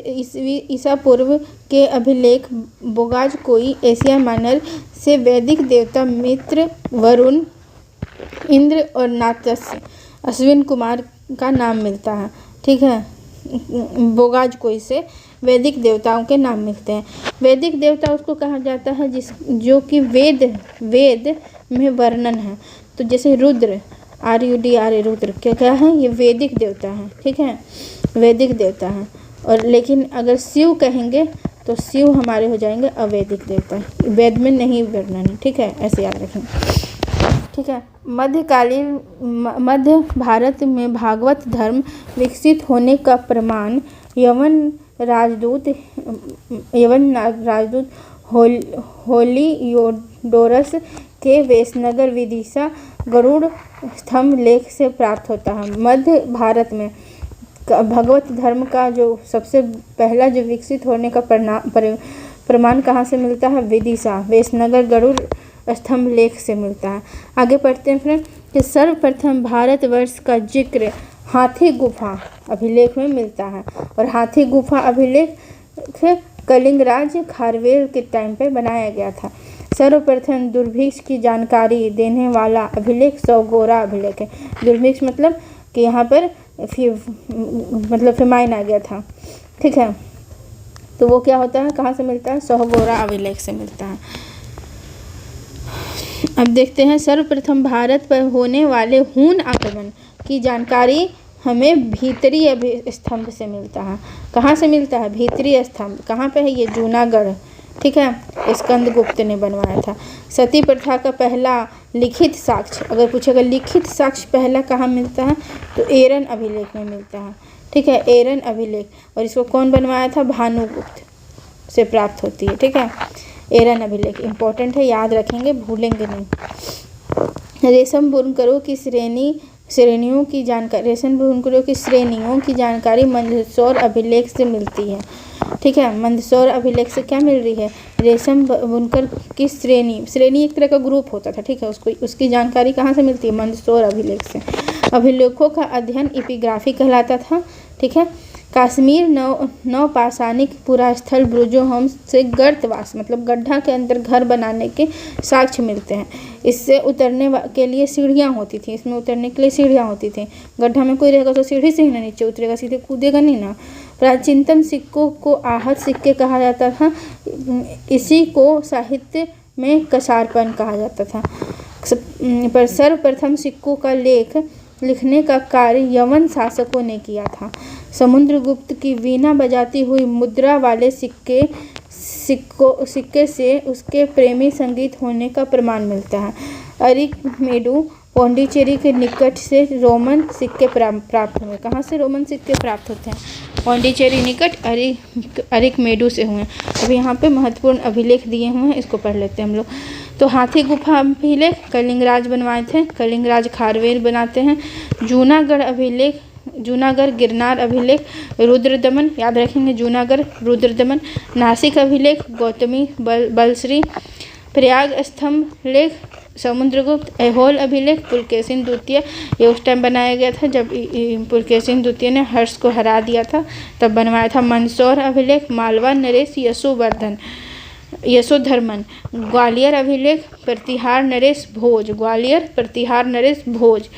[SPEAKER 1] ईसा पूर्व के अभिलेख बोगाज-कोई एशिया माइनर से वैदिक देवता मित्र, वरुण, इंद्र और नात्स्य अश्विन कुमार का नाम मिलता है। ठीक है, बोगाज-कोई से वैदिक देवताओं के नाम मिलते हैं। वैदिक देवता उसको कहा जाता है जो कि वेद में वर्णन है। तो जैसे रुद्र, RUDR रुद्र क्या है? ये वैदिक देवता है। ठीक है, वैदिक देवता है। और लेकिन अगर शिव कहेंगे तो शिव हमारे हो जाएंगे अवैदिक देवता, वेद में नहीं वर्णन है। ठीक है, ऐसे याद रखें। ठीक है, मध्य भारत में भागवत धर्म विकसित होने का प्रमाण यवन राजदूत होलियोडोरस के वेशनगर विदिशा गरुड़ स्तंभ लेख से प्राप्त होता है। मध्य भारत में भगवत धर्म का जो सबसे पहला जो विकसित होने का प्रमाण कहाँ से मिलता है? विदिशा वेशनगर गरुड़ स्तंभ लेख से मिलता है। आगे पढ़ते हैं फ्रेंड कि सर्वप्रथम भारतवर्ष का जिक्र हाथी गुफा अभिलेख में मिलता है। और हाथी गुफा अभिलेख कलिंगराज खारवेल के टाइम पे बनाया गया था। सर्वप्रथम दुर्भिक्ष की जानकारी देने वाला अभिलेख सौगोरा अभिलेख है। दुर्भिक्ष मतलब कि यहाँ पर फेमाइन आ गया था। ठीक है, तो वो क्या होता है, कहाँ से मिलता है? सौगोरा अभिलेख से मिलता है। अब देखते हैं सर्वप्रथम भारत पर होने वाले हून आक्रमण की जानकारी हमें भीतरी स्तंभ से मिलता है। कहाँ से मिलता है? भीतरी स्तंभ। कहाँ पे है ये? जूनागढ़। ठीक है, स्कंदगुप्त ने बनवाया था। सती प्रथा का पहला लिखित साक्ष्य, अगर पूछेगा लिखित साक्ष्य पहला कहाँ मिलता है, तो एरन अभिलेख में मिलता है। ठीक है, एरन अभिलेख। और इसको कौन बनवाया था? भानुगुप्त से प्राप्त होती है। ठीक है, एरन अभिलेख इंपॉर्टेंट है, याद रखेंगे, भूलेंगे नहीं। रेशम बुनकरों की श्रेणियों की जानकारी मंदसौर अभिलेख से मिलती है। ठीक है, मंदसौर अभिलेख से क्या मिल रही है? रेशम बुनकर की श्रेणी एक तरह का ग्रुप होता था। ठीक है, उसकी जानकारी कहाँ से मिलती है? मंदसौर अभिलेख से। अभिलेखों का अध्ययन एपिग्राफी कहलाता था। ठीक है, कश्मीर नवपाषाणिक पुरास्थल ब्रुजोहम से गर्तवास मतलब गड्ढा के अंदर घर बनाने के साक्ष्य मिलते हैं। इससे उतरने के लिए सीढ़ियाँ होती थी, इसमें उतरने के लिए सीढ़ियाँ होती थी। गड्ढा में कोई रहेगा तो सीढ़ी से ही ना नीचे उतरेगा, सीधे कूदेगा नहीं ना। प्राचीनतम सिक्कों को आहत सिक्के कहा जाता था। इसी को साहित्य में कसारपन कहा जाता था। पर सर्वप्रथम सिक्कों का लिखने का कार्य यवन शासकों ने किया था। समुद्रगुप्त की वीणा बजाती हुई मुद्रा वाले सिक्के से उसके प्रेमी संगीत होने का प्रमाण मिलता है। अरिकमेडु पौंडीचेरी के निकट से रोमन सिक्के प्राप्त हुए। कहाँ से रोमन सिक्के प्राप्त होते हैं? पौंडीचेरी निकट अरिकमेडु से हुए। अब यहाँ पे महत्वपूर्ण अभिलेख दिए हुए हैं, इसको पढ़ लेते हैं हम लोग। तो हाथी गुफा अभिलेख कलिंगराज बनवाए थे, कलिंगराज खारवेल बनाते हैं। जूनागढ़ गिरनार अभिलेख रुद्रदमन, याद रखेंगे जूनागढ़ रुद्रदमन। नासिक अभिलेख गौतमी बलश्री। प्रयाग स्तंभ लेख समुद्रगुप्त। ऐहोल अभिलेख पुलकेशिन द्वितीय, ये उस टाइम बनाया गया था जब पुलकेशिन द्वितीय ने हर्ष को हरा दिया था, तब बनवाया था। मंदसौर अभिलेख मालवा नरेश यशोधर्मन। ग्वालियर अभिलेख प्रतिहार नरेश भोज, ग्वालियर प्रतिहार नरेश भोज।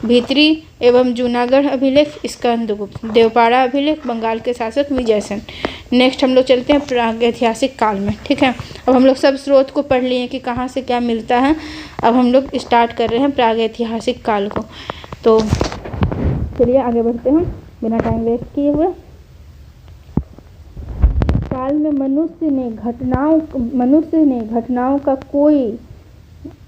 [SPEAKER 1] भीतरी एवं जूनागढ़ अभिलेख स्कंदगुप्त। देवपाड़ा अभिलेख बंगाल के शासक विजयसेन। नेक्स्ट हम लोग चलते हैं प्रागैतिहासिक काल में। ठीक है, अब हम लोग सब स्रोत को पढ़ लिए कि कहाँ से क्या मिलता है। अब हम लोग स्टार्ट कर रहे हैं प्रागैतिहासिक काल को। तो चलिए आगे बढ़ते हैं बिना टाइम वेस्ट किए हुए। काल में मनुष्य ने घटनाओं का कोई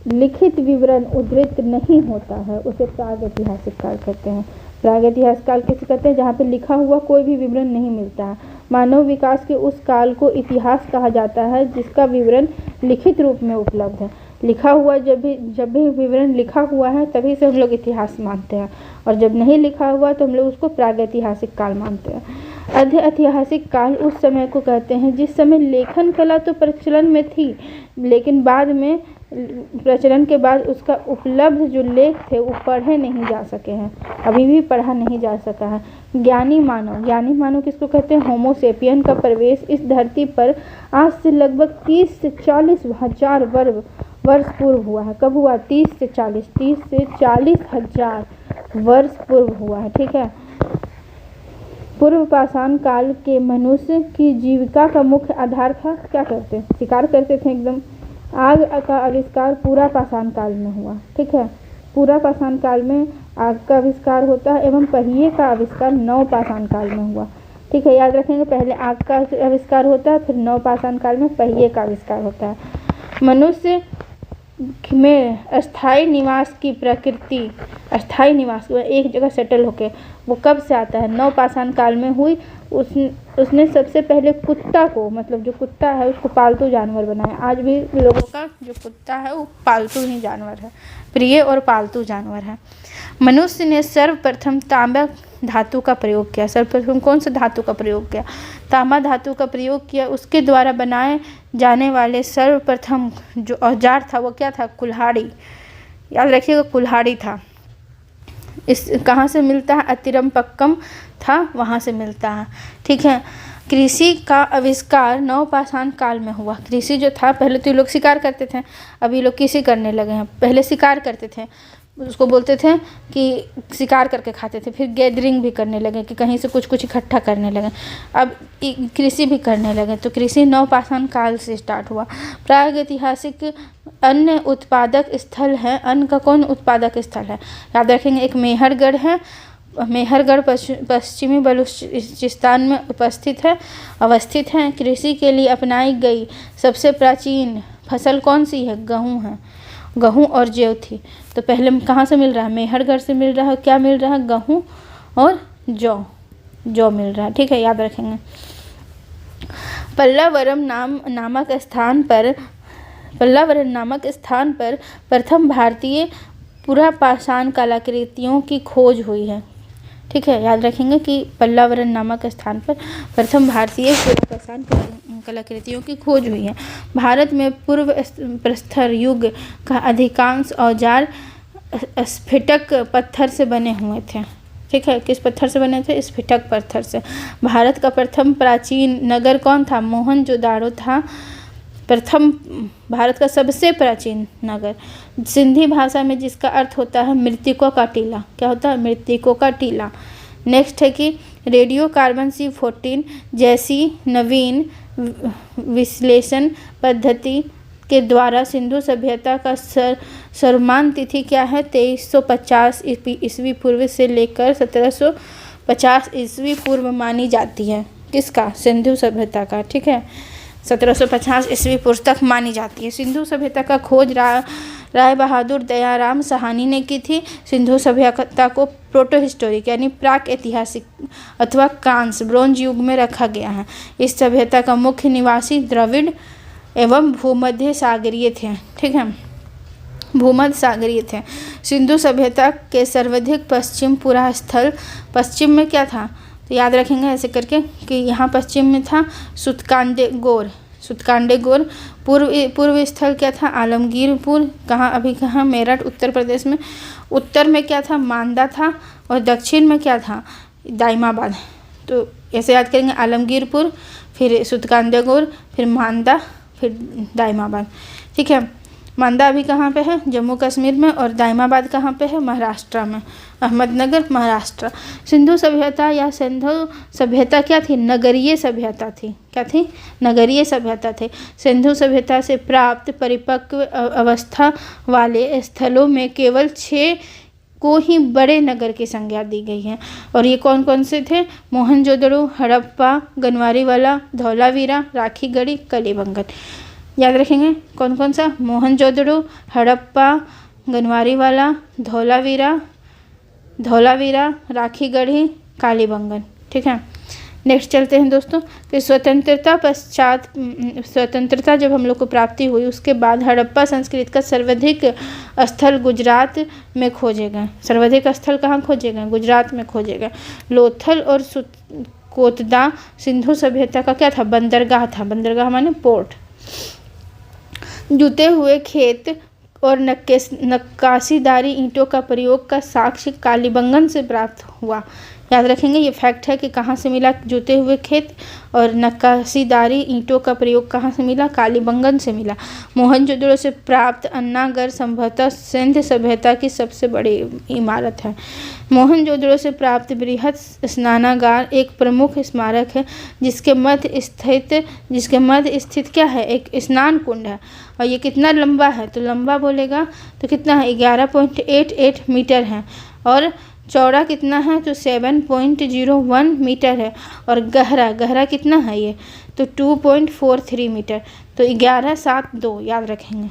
[SPEAKER 1] लिखित विवरण उद्धृत नहीं होता है, उसे प्रागैतिहासिक काल कहते हैं। प्रागैतिहासिक काल किसे कहते हैं? जहाँ पे लिखा हुआ कोई भी विवरण नहीं मिलता है। मानव विकास के उस काल को इतिहास कहा जाता है जिसका विवरण लिखित रूप में उपलब्ध है। लिखा हुआ जब भी विवरण लिखा हुआ है तभी से हम लोग इतिहास मानते हैं, और जब नहीं लिखा हुआ तो हम लोग उसको प्रागैतिहासिक काल मानते हैं। अर्ध ऐतिहासिक काल उस समय को कहते हैं जिस समय लेखन कला तो प्रचलन में थी, लेकिन बाद में प्रचलन के बाद उसका उपलब्ध जो लेख थे वो पढ़े नहीं जा सके हैं, अभी भी पढ़ा नहीं जा सका है। ज्ञानी मानव किसको कहते हैं? होमोसेपियन का प्रवेश इस धरती पर आज से लगभग 30 से 40 हजार वर्ष पूर्व हुआ है। कब हुआ? 30 से 40 हजार वर्ष पूर्व हुआ है। ठीक है। पूर्व पाषाण काल के मनुष्य की जीविका का मुख्य आधार था, क्या करते? शिकार करते थे एकदम। आग का आविष्कार पूरा पाषाण काल में हुआ। ठीक है। पूरा पाषाण काल में आग का आविष्कार होता है एवं पहिए का आविष्कार नव पाषाण काल में हुआ। ठीक है, याद रखेंगे, पहले आग का आविष्कार होता है, फिर नव पाषाण काल में पहिए का आविष्कार होता है। मनुष्य में अस्थायी निवास की प्रकृति, अस्थायी निवास एक जगह सेटल होके, वो कब से आता है? नव पाषाण काल में हुई। उसने सबसे पहले कुत्ता को, मतलब जो कुत्ता है उसको पालतू जानवर बनाया। आज भी लोगों का जो कुत्ता है वो पालतू ही जानवर है, प्रिय और पालतू जानवर है। मनुष्य ने सर्वप्रथम तांबा धातु का प्रयोग किया। सर्वप्रथम कौन सा धातु का प्रयोग किया? तांबा धातु का प्रयोग किया। उसके द्वारा बनाए जाने वाले सर्वप्रथम जो औजार था वो क्या था? कुल्हाड़ी। याद रखिएगा, कुल्हाड़ी था। इस कहाँ से मिलता है? अतिरम्पक्कम था, वहाँ से मिलता है। ठीक है। कृषि का आविष्कार नव पाषाण काल में हुआ। कृषि जो था, पहले तो ये लोग शिकार करते थे, अभी लोग कृषि करने लगे हैं। पहले शिकार करते थे, उसको बोलते थे कि शिकार करके खाते थे, फिर गैदरिंग भी करने लगे कि कहीं से कुछ इकट्ठा करने लगे। अब कृषि भी करने लगे, तो कृषि नव पाषाण काल से स्टार्ट हुआ। प्रागैतिहासिक अन्न उत्पादक स्थल है। अन्न का कौन उत्पादक स्थल है? याद रखेंगे, एक मेहरगढ़ है। मेहरगढ़ पश्चिमी बलूचिस्तान में अवस्थित है। कृषि के लिए अपनाई गई सबसे प्राचीन फसल कौन सी है? गेहूँ है। गेहूँ और जौ थी। तो पहले कहाँ से मिल रहा है? मेहरगढ़ से मिल रहा है। क्या मिल रहा है? गेहूँ और जौ मिल रहा है। ठीक है, याद रखेंगे। पल्लावरम नामक स्थान पर प्रथम भारतीय पुरापाषाण कलाकृतियों की खोज हुई है। ठीक है, याद रखेंगे कि पल्लावरम नामक स्थान पर प्रथम भारतीय पुरापाषाण कलाकृतियों की खोज हुई है। भारत में पूर्व प्रस्तर युग का अधिकांश औजार स्फटिक पत्थर से बने हुए थे। ठीक है, किस पत्थर से बने थे? स्फटिक पत्थर से। भारत का प्रथम प्राचीन नगर कौन था? मोहनजोदाड़ो था। प्रथम भारत का सबसे प्राचीन नगर, सिंधी भाषा में जिसका अर्थ होता है मृतकों का टीला। क्या होता है? मृतकों का टीला। नेक्स्ट है कि रेडियो कार्बन C14 जैसी नवीन विश्लेषण पद्धति के द्वारा सिंधु सभ्यता का सर्वमान्य तिथि क्या है? 2350 ईस्वी पूर्व से लेकर 1750 ईस्वी पूर्व मानी जाती है। किसका? सिंधु सभ्यता का। ठीक है, 1750 ईस्वी पूर्व तक मानी जाती है। सिंधु सभ्यता का खोज राय बहादुर दयाराम साहनी ने की थी। सिंधु सभ्यता को प्रोटो हिस्टोरिक यानी प्राक ऐतिहासिक अथवा कांस्य ब्रोंज युग में रखा गया है। इस सभ्यता का मुख्य निवासी द्रविड़ एवं भूमध्य सागरीय थे। ठीक है, भूमध्य सागरीय थे। सिंधु सभ्यता के सर्वाधिक पश्चिम पूरा स्थल पश्चिम में क्या था? तो याद रखेंगे ऐसे करके कि यहाँ पश्चिम में था सुतकांडेगोर। पूर्व स्थल क्या था? आलमगीरपुर। अभी कहाँ? मेरठ, उत्तर प्रदेश में। उत्तर में क्या था? मांदा था। और दक्षिण में क्या था? दाइमाबाद। तो ऐसे याद करेंगे, आलमगीरपुर, फिर सुतकांडेगोर, फिर मांदा, फिर दाइमाबाद। ठीक है, मांदा अभी कहाँ पे है? जम्मू कश्मीर में। और दाइमाबाद कहाँ पे है? महाराष्ट्र में, अहमदनगर, महाराष्ट्र। सिंधु सभ्यता या सिंधु सभ्यता क्या थी? नगरीय सभ्यता थी। क्या थी? नगरीय सभ्यता थी। सिंधु सभ्यता से प्राप्त परिपक्व अवस्था वाले स्थलों में केवल 6 को ही बड़े नगर की संज्ञा दी गई है। और ये कौन कौन से थे? मोहनजोदड़ो, हड़प्पा, गनवारीवाला, धौलावीरा, राखीगढ़ी, कलिबंगन। याद रखेंगे कौन कौन सा? मोहनजोदड़ो, हड़प्पा, गनवारीवाला, धौलावीरा, धौलावीरा, राखी गढ़ी, कालीबंगन। ठीक है, नेक्स्ट चलते हैं दोस्तों कि स्वतंत्रता जब हम लोग को प्राप्ति हुई उसके बाद हड़प्पा संस्कृति का सर्वाधिक स्थल गुजरात में खोजे गए। सर्वाधिक स्थल कहाँ खोजे गए? गुजरात में खोजे गए। लोथल और कोतदा सिंधु सभ्यता का क्या था? बंदरगाह था। बंदरगाह माने पोर्ट। जुते हुए खेत और नक्काशीदारी ईंटों का प्रयोग का साक्ष्य कालीबंगन से प्राप्त हुआ। याद रखेंगे, ये फैक्ट है कि कहाँ से मिला जुते हुए खेत और नक्काशीदारी ईंटों का प्रयोग कहाँ से मिला? कालीबंगन से मिला। मोहनजोदड़ो से प्राप्त अन्नागर संभवतः सिंध सभ्यता की सबसे बड़ी इमारत है। मोहनजोदड़ो से प्राप्त बृहद स्नानागार एक प्रमुख स्मारक है जिसके मध्य स्थित क्या है? एक स्नान कुंड है। और ये कितना लंबा है? तो लंबा बोलेगा तो कितना है? 11.88 मीटर है। और चौड़ा कितना है? तो 7.01 मीटर है। और गहरा कितना है ये? तो 2.43 मीटर। तो 11.72 याद रखेंगे।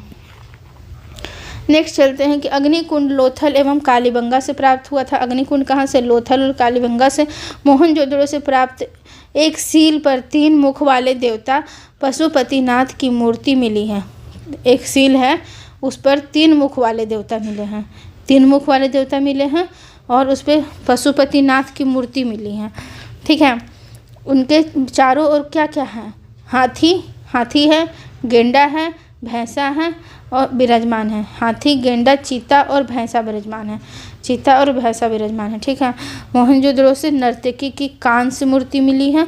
[SPEAKER 1] नेक्स्ट चलते हैं कि अग्निकुंड लोथल एवं कालीबंगा से प्राप्त हुआ था। अग्निकुंड कहाँ से? लोथल और कालीबंगा से। मोहनजोदड़ो से प्राप्त एक सील पर 3 मुख वाले देवता पशुपतिनाथ की मूर्ति मिली है। एक सील है, उस पर 3 मुख वाले देवता मिले हैं। 3 मुख वाले देवता मिले हैं और उस पर पशुपतिनाथ की मूर्ति मिली है। ठीक है, उनके चारों ओर क्या क्या है? हाथी है, गेंडा है, भैंसा है और विराजमान है। हाथी, गेंडा, चीता और भैंसा विराजमान है। चीता और भैंसा विराजमान है। ठीक है, मोहनजोदड़ो से नर्तकी की कांस्य मूर्ति मिली है।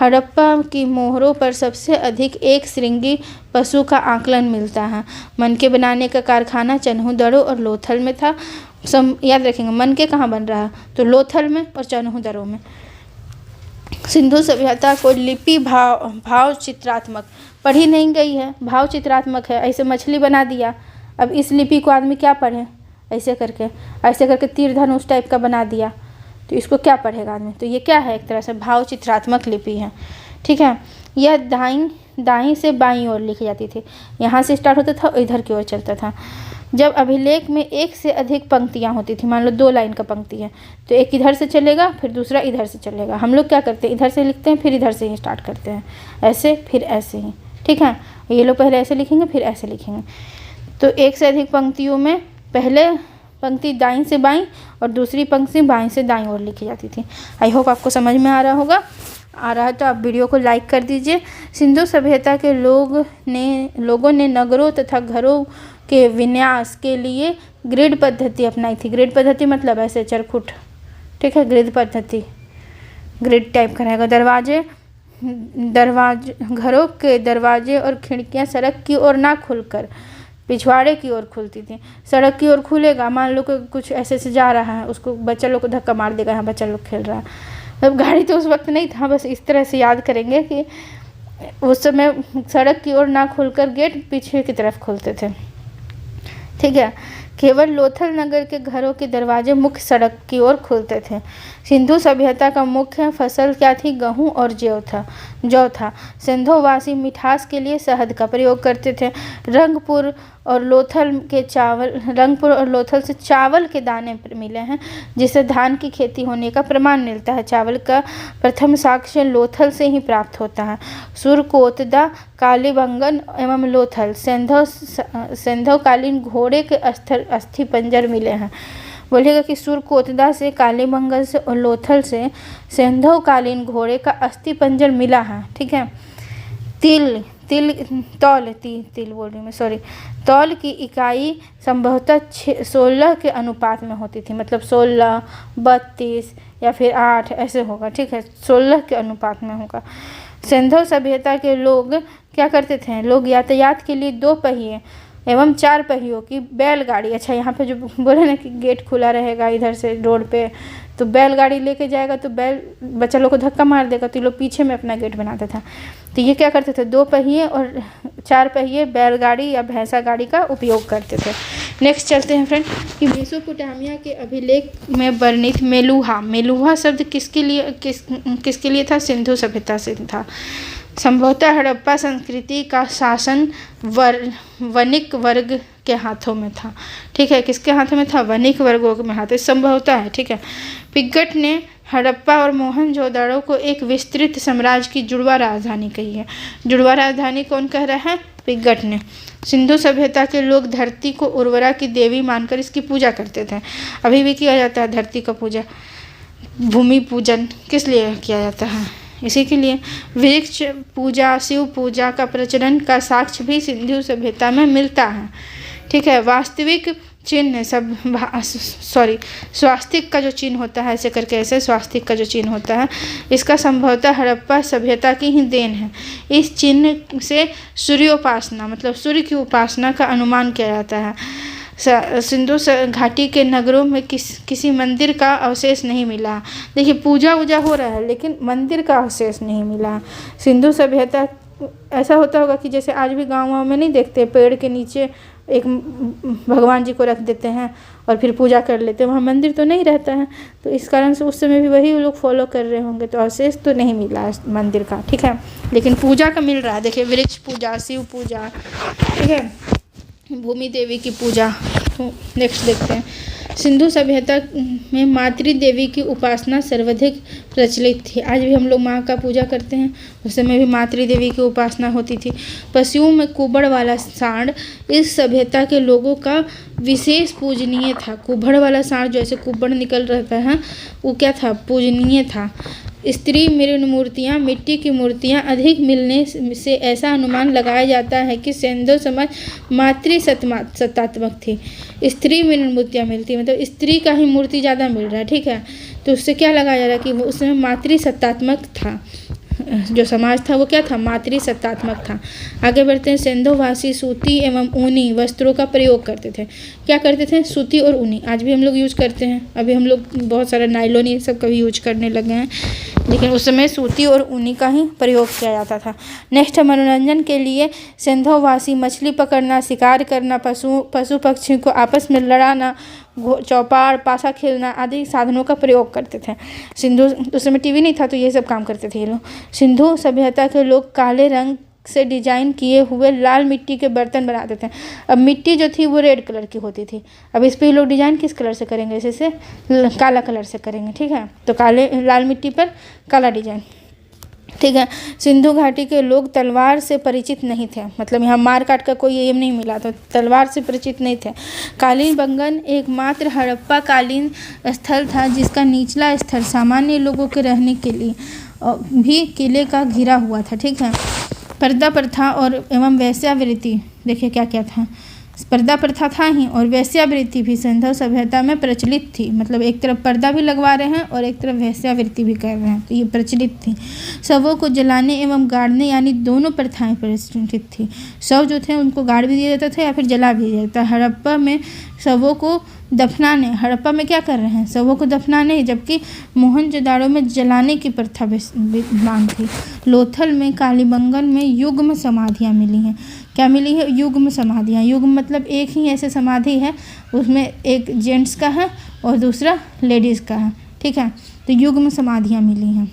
[SPEAKER 1] हड़प्पा की मोहरों पर सबसे अधिक एक श्रृंगी पशु का आकलन मिलता है। मनके बनाने का कारखाना चन्हूदड़ो और लोथल में था। याद रखेंगे, मनके कहाँ बन रहा है? तो लोथल में और चन्हूदड़ो में। सिंधु सभ्यता को लिपि भाव चित्रात्मक पढ़ी नहीं गई है, भाव चित्रात्मक है। ऐसे मछली बना दिया, अब इस लिपि को आदमी क्या पढ़े? ऐसे करके तीर धनुष टाइप का बना दिया, तो इसको क्या पढ़ेगा आदमी? तो ये क्या है? एक तरह से भाव चित्रात्मक लिपि है। ठीक है, यह दाईं से बाईं ओर लिखी जाती थी। यहाँ से स्टार्ट होता था और इधर की ओर चलता था। जब अभिलेख में एक से अधिक पंक्तियाँ होती थी, मान लो 2 लाइन का पंक्ति है, तो एक इधर से चलेगा फिर दूसरा इधर से चलेगा। हम लोग क्या करते हैं? इधर से लिखते हैं फिर इधर से ही स्टार्ट करते हैं, ऐसे फिर ऐसे ही। ठीक है, ये लोग पहले ऐसे लिखेंगे फिर ऐसे लिखेंगे। तो एक से अधिक पंक्तियों में पहले पंक्ति दाईं से बाईं और दूसरी पंक्ति बाईं से दाईं ओर लिखी जाती थी। आई होप आपको समझ में आ रहा है तो आप वीडियो को लाइक कर दीजिए। सिंधु सभ्यता के लोगों ने नगरों तथा घरों के विन्यास के लिए ग्रिड पद्धति अपनाई थी। ग्रिड पद्धति मतलब ऐसे चरखुट। ठीक है, ग्रिड पद्धति, ग्रिड टाइप का रहेगा। घरों के दरवाजे और खिड़कियां सड़क की ओर ना खुलकर पिछवाड़े की ओर खुलती थी। सड़क की ओर खुलेगा, मान लो कि कुछ ऐसे से जा रहा है, उसको बच्चा लोग को धक्का मार देगा। यहाँ बच्चा लोग खेल रहा है, अब गाड़ी तो उस वक्त नहीं था, बस इस तरह से याद करेंगे कि उस समय सड़क की ओर ना खुलकर गेट पीछे की तरफ खुलते थे। ठीक है, केवल लोथल नगर के घरों के दरवाजे मुख्य सड़क की ओर खुलते थे। सिंधु सभ्यता का मुख्य फसल क्या थी? गेहूँ और जौ था। सिंधुवासी मिठास के लिए शहद का प्रयोग करते थे। रंगपुर और लोथल से चावल के दाने मिले हैं, जिससे धान की खेती होने का प्रमाण मिलता है। चावल का प्रथम साक्ष्य लोथल से ही प्राप्त होता है। सुरकोतदा, कालीबंगन एवं लोथल सिंधुकालीन घोड़े के अस्थि पंजर मिले हैं। बोलिएगा कि सुरकोतदा से, कालीबंगन से और लोथल से सिंधुकालीन घोड़े का अस्थि पंजर मिला है। ठीक है, तौल की इकाई संभवतः 16 के अनुपात में होती थी, मतलब 16, 32 या फिर 8 ऐसे होगा। ठीक है, 16 के अनुपात में होगा। सिंधु सभ्यता के लोग क्या करते थे? लोग यातायात के लिए 2 पहिए एवं 4 पहियों की बैलगाड़ी, अच्छा यहाँ पे जो बोले ना कि गेट खुला रहेगा इधर से रोड पे, तो बैलगाड़ी लेके जाएगा तो बच्चा लोग को धक्का मार देगा, तो ये लोग पीछे में अपना गेट बनाता था। तो ये क्या करते थे? 2 पहिए और 4 पहिए बैलगाड़ी या भैंसा गाड़ी का उपयोग करते थे। नेक्स्ट चलते हैं फ्रेंड कि मेसोपोटामिया के अभिलेख में वर्णित मेलुहा शब्द किसके लिए था? सिंधु सभ्यता से था। संभवतः हड़प्पा संस्कृति का शासन वणिक वर्ग के हाथों में था। ठीक है, किसके हाथों में था? वणिक वर्गों में हाथ। संभव होता है। ठीक है, पिगट ने हड़प्पा और मोहनजोदड़ो को एक विस्तृत साम्राज्य की जुड़वा राजधानी कही है। जुड़वा राजधानी कौन कह रहा है? पिगट ने। सिंधु सभ्यता के लोग धरती को उर्वरा की देवी मानकर इसकी पूजा करते थे। अभी भी किया जाता है धरती का पूजा, भूमि पूजन किस लिए किया जाता है? इसी के लिए। वृक्ष पूजा, शिव पूजा का प्रचलन का साक्ष्य भी सिंधु सभ्यता में मिलता है। ठीक है, वास्तविक चिन्ह स्वास्तिक का जो चिन्ह होता है, ऐसे करके ऐसे स्वास्तिक का जो चिन्ह होता है, इसका संभवतः हड़प्पा सभ्यता की ही देन है। इस चिन्ह से सूर्योपासना मतलब सूर्य की उपासना का अनुमान किया जाता है। सिंधु घाटी के नगरों में किसी मंदिर का अवशेष नहीं मिला। देखिए, पूजा वूजा हो रहा है लेकिन मंदिर का अवशेष नहीं मिला। सिंधु सभ्यता ऐसा होता होगा कि जैसे आज भी गाँव में नहीं देखते, पेड़ के नीचे एक भगवान जी को रख देते हैं और फिर पूजा कर लेते हैं, वहाँ मंदिर तो नहीं रहता है। तो इस कारण से उस समय भी वही लोग फॉलो कर रहे होंगे, तो अवशेष तो नहीं मिला मंदिर का। ठीक है, लेकिन पूजा का मिल रहा है। देखिए, वृक्ष पूजा, शिव पूजा, ठीक है, भूमि देवी की पूजा। तो नेक्स्ट देखते हैं। सिंधु सभ्यता में मातृ देवी की उपासना सर्वाधिक प्रचलित थी। आज भी हम लोग माँ का पूजा करते हैं, उस समय भी मातृ देवी की उपासना होती थी। पशुओं में कुबड़ वाला सांड इस सभ्यता के लोगों का विशेष पूजनीय था। कुबड़ वाला सांड जो ऐसे कुबड़ निकल रहता है, वो क्या था? पूजनीय था। स्त्री मृण मूर्तियाँ, मिट्टी की मूर्तियाँ अधिक मिलने से ऐसा अनुमान लगाया जाता है कि सिंधु समाज मातृसत्तात्मक थी। स्त्री मृण मूर्तियाँ मिलती, मतलब स्त्री का ही मूर्ति ज़्यादा मिल रहा है। ठीक है, तो उससे क्या लगाया जा रहा है कि वो उस समय मातृसत्तात्मक था। जो समाज था वो क्या था? मातृसत्तात्मक था। आगे बढ़ते हैं। सिंधुवासी सूती एवं ऊनी वस्त्रों का प्रयोग करते थे। क्या करते थे? सूती और ऊनी। आज भी हम लोग यूज करते हैं, अभी हम लोग बहुत सारा नायलॉन ये सब का भी यूज करने लगे हैं, लेकिन उस समय सूती और ऊनी का ही प्रयोग किया जाता था। नेक्स्ट, मनोरंजन के लिए सिंधुवासी मछली पकड़ना, शिकार करना, पशु पक्षियों को आपस में लड़ाना, चौपाड़, पासा खेलना आदि साधनों का प्रयोग करते थे। सिंधु उस समय टीवी नहीं था, तो ये सब काम करते थे ये लोग। सिंधु सभ्यता के लोग काले रंग से डिजाइन किए हुए लाल मिट्टी के बर्तन बनाते थे। अब मिट्टी जो थी वो रेड कलर की होती थी। अब इस पर ये लोग डिजाइन किस कलर से करेंगे? जैसे काला कलर से करेंगे। ठीक है, तो लाल मिट्टी पर काला डिजाइन। ठीक है, सिंधु घाटी के लोग तलवार से परिचित नहीं थे, मतलब यहाँ मार काट का कोई एम नहीं मिला, तो तलवार से परिचित नहीं थे। कालीन बंगन एकमात्र हड़प्पा कालीन स्थल था जिसका निचला स्तर सामान्य लोगों के रहने के लिए भी किले का घिरा हुआ था। ठीक है, पर्दा प्रथा और एवं वेश्यावृत्ति, देखिए क्या क्या था। पर्दा प्रथा था ही और वेश्यावृत्ति भी सिंधु सभ्यता में प्रचलित थी। मतलब एक तरफ पर्दा भी लगवा रहे हैं और एक तरफ वेश्यावृत्ति भी कर रहे हैं, तो ये प्रचलित थी। शवों को जलाने एवं गाड़ने यानी दोनों प्रथाएं प्रचलित थी। शव जो थे उनको गाड़ भी दिया जाता था या फिर जला भी दिया जाता। हड़प्पा में शवों को दफनाने, हड़प्पा में क्या कर रहे हैं? शवों को दफनाने, जबकि मोहनजोदाड़ो में जलाने की प्रथा विद्यमान थी। लोथल में, कालीबंगन में युग्म समाधियाँ मिली हैं। क्या मिली है? युग्म समाधियाँ। युग्म मतलब एक ही ऐसे समाधि है, उसमें एक जेंट्स का है और दूसरा लेडीज़ का है। ठीक है, तो युग्म समाधियाँ मिली हैं।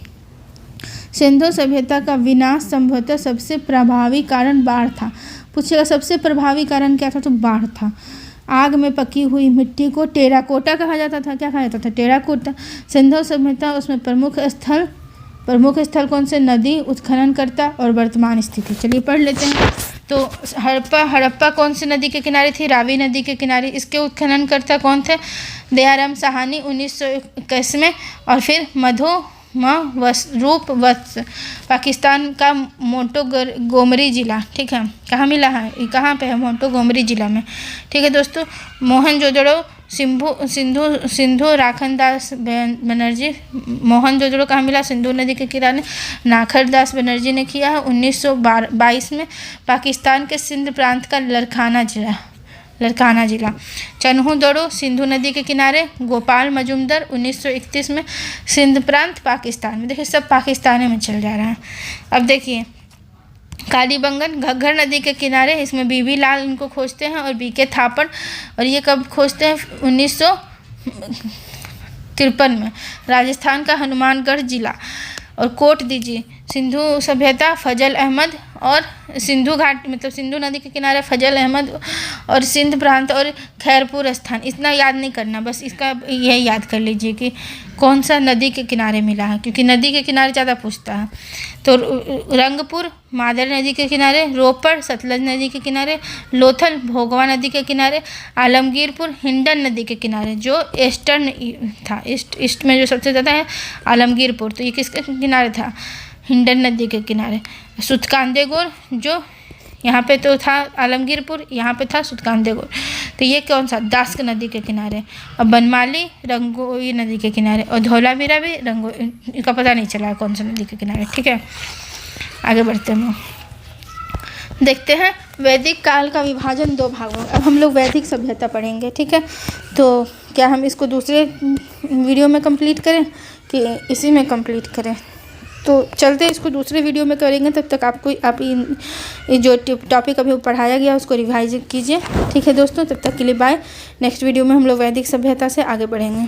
[SPEAKER 1] सिंधु सभ्यता का विनाश संभवतः सबसे प्रभावी कारण बाढ़ था। पूछेगा सबसे प्रभावी कारण क्या था? तो बाढ़ था। आग में पकी हुई मिट्टी को टेराकोटा कहा जाता था। क्या कहा जाता था? टेराकोटा। सिंधु सभ्यता उसमें प्रमुख स्थल कौन से? नदी, उत्खननकर्ता और वर्तमान स्थिति। चलिए पढ़ लेते हैं। तो हड़प्पा कौन सी नदी के किनारे थी? रावी नदी के किनारे। इसके उत्खननकर्ता कौन थे? दयाराम साहनी 1921 में, और फिर रूप वत्स, पाकिस्तान का मोंटोगोमरी जिला। ठीक है, कहाँ मिला है? ये कहाँ पे है? मोंटोगोमरी जिला में। ठीक है दोस्तों, मोहनजोदड़ो सिंधु राखनदास बनर्जी, मोहनजोदड़ो कहाँ मिला? सिंधु नदी के किनारे। नाखरदास बनर्जी ने किया है 1922 में, पाकिस्तान के सिंध प्रांत का लड़काना जिला। चन्हूदड़ो सिंधु नदी के किनारे। गोपाल मजूमदार 1931 में, सिंध प्रांत पाकिस्तान में। देखिए सब पाकिस्तान में चल जा रहा है। अब देखिए कालीबंगन घग्गर नदी के किनारे, इसमें बीबी लाल इनको खोजते हैं और बीके थापड़, और ये कब खोजते हैं? 1953 में। राजस्थान का हनुमानगढ़ जिला। और कोट दीजिए सिंधु सभ्यता फजल अहमद, और सिंधु घाट मतलब सिंधु नदी के किनारे फजल अहमद, और सिंध प्रांत और खैरपुर स्थान। इतना याद नहीं करना, बस इसका यही याद कर लीजिए कि कौन सा नदी के किनारे मिला है, क्योंकि नदी के किनारे ज़्यादा पूछता है। तो रंगपुर मादर नदी के किनारे, रोपड़ सतलज नदी के किनारे, लोथल भोगवा नदी के किनारे, आलमगीरपुर हिंडन नदी के किनारे जो ईस्टर्न था, ईस्ट में जो सबसे ज़्यादा है आलमगीरपुर, तो ये किसके किनारे था, हिंडन नदी के किनारे। सुतकांदेगोर जो यहाँ पे तो था आलमगीरपुर, यहाँ पे था सुतकांदेगोर, तो ये कौन सा, दास्क नदी के किनारे। और बनमाली रंगोई नदी के किनारे, और धौलावीरा भी रंगोई का पता नहीं चला कौन सा नदी के किनारे। ठीक है, आगे बढ़ते हैं, देखते हैं वैदिक काल का विभाजन 2 भागों में। अब हम लोग वैदिक सभ्यता पढ़ेंगे। ठीक है, तो क्या हम इसको दूसरे वीडियो में कंप्लीट करें कि इसी में कंप्लीट करें? तो चलते इसको दूसरे वीडियो में करेंगे, तब तक आप जो टॉपिक अभी पढ़ाया गया उसको रिवाइज कीजिए। ठीक है दोस्तों, तब तक के लिए बाय। नेक्स्ट वीडियो में हम लोग वैदिक सभ्यता से आगे बढ़ेंगे।